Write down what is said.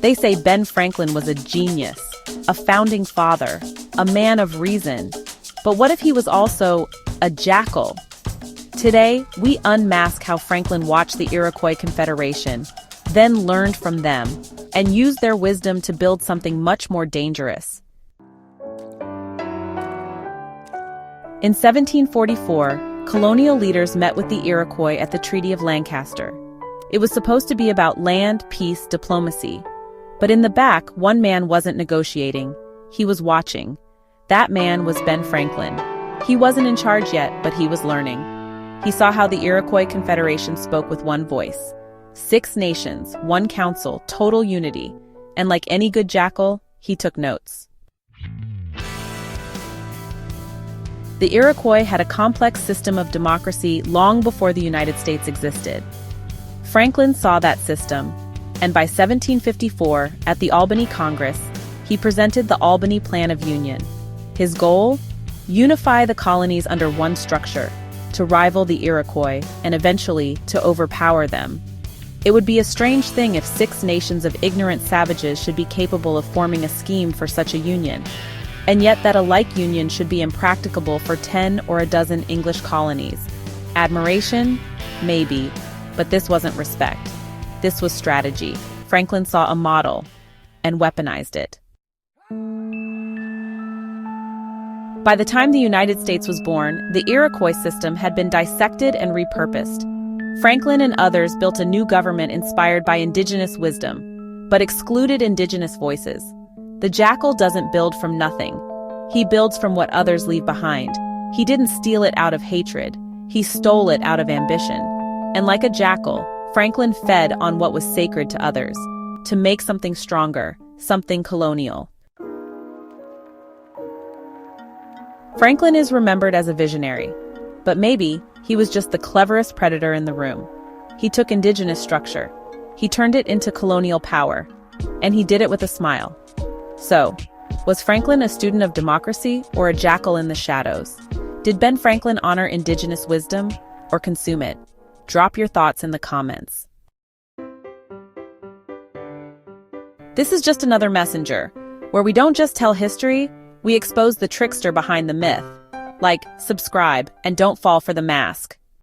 They say Ben Franklin was a genius, a founding father, a man of reason. But what if he was also a jackal? Today, we unmask how Franklin watched the Iroquois Confederation, then learned from them, and used their wisdom to build something much more dangerous. In 1744, colonial leaders met with the Iroquois at the Treaty of Lancaster. It was supposed to be about land, peace, diplomacy. But in the back, one man wasn't negotiating. He was watching. That man was Ben Franklin. He wasn't in charge yet, but he was learning. He saw how the Iroquois Confederation spoke with one voice. 6 nations, 1 council, total unity. And like any good jackal, he took notes. The Iroquois had a complex system of democracy long before the United States existed. Franklin saw that system, and by 1754, at the Albany Congress, he presented the Albany Plan of Union. His goal? Unify the colonies under one structure, to rival the Iroquois, and eventually to overpower them. It would be a strange thing if 6 nations of ignorant savages should be capable of forming a scheme for such a union, and yet that a like union should be impracticable for 10 or a dozen English colonies. Admiration? Maybe, but this wasn't respect. This was strategy. Franklin saw a model and weaponized it. By the time the United States was born, the Iroquois system had been dissected and repurposed. Franklin and others built a new government inspired by indigenous wisdom, but excluded indigenous voices. The jackal doesn't build from nothing. He builds from what others leave behind. He didn't steal it out of hatred. He stole it out of ambition. And like a jackal, Franklin fed on what was sacred to others, to make something stronger, something colonial. Franklin is remembered as a visionary, but maybe he was just the cleverest predator in the room. He took indigenous structure. He turned it into colonial power, and he did it with a smile. So, was Franklin a student of democracy or a jackal in the shadows? Did Ben Franklin honor indigenous wisdom or consume it? Drop your thoughts in the comments. This is just another messenger, where we don't just tell history, we expose the trickster behind the myth. Like, subscribe, and don't fall for the mask.